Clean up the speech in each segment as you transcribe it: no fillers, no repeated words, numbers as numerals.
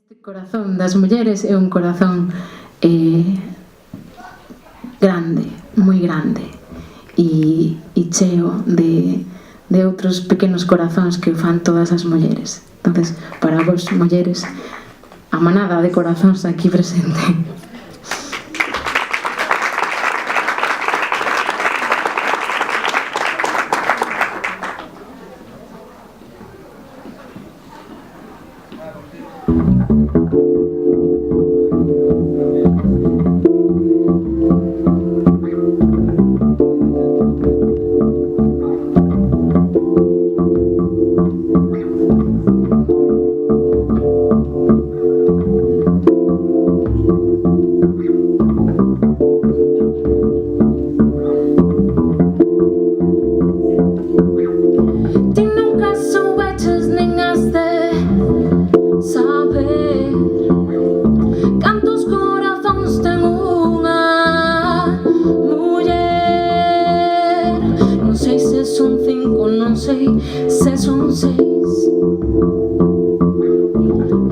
Este corazón das mulleres é un corazón grande, moi grande e cheo de outros pequenos corazóns que o fan todas as mulleres. Entonces, para vos, mulleres, a manada de corazóns aquí presente. Son 5, non sei se son 6.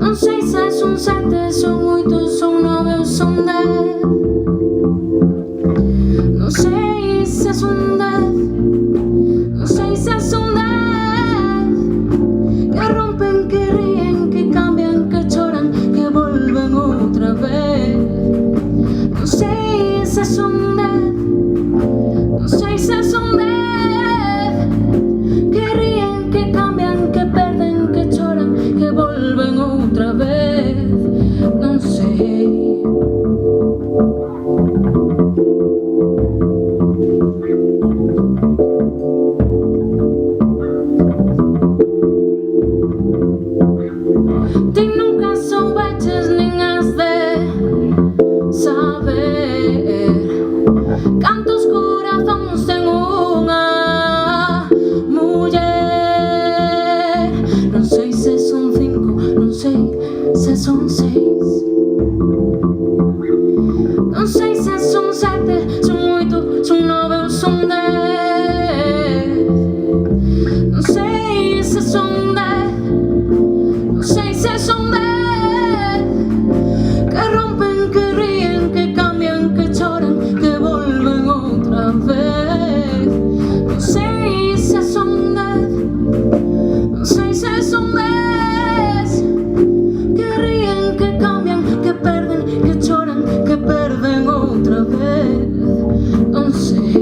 Non sei se son 7, son 8, son 9 ou son 10. Non sei se son 10, non sei se son 10. Que rompen, que ríen, que cambian, que choran, que volven outra vez. Non sei se son 10, non sei se son 10. Outra vez, non sei. Ti nunca soubeches nin has de saber cantos corazóns ten unha muller. Non sei se son 5, non sei se son 6. Non sei se son 7, son 8, son 9 ou son 10. Non sei se son 10, non sei se son 10. Que rompen, que ríen, que cambian, que choran, que volven outra vez. Non sei se son 10, non sei se son 10. Outra vez, non sei.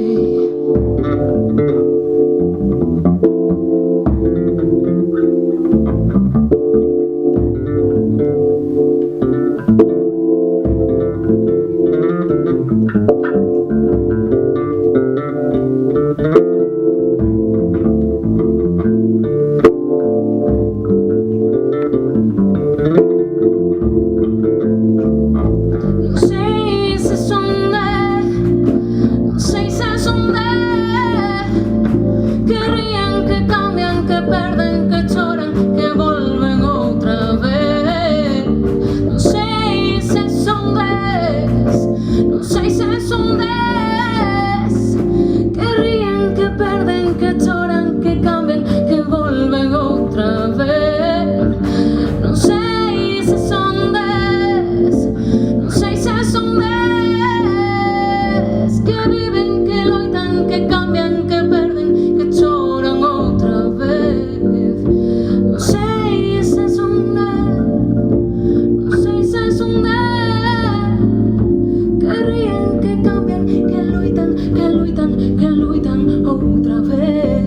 Outra vez,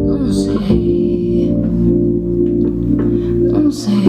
non sei, non sei.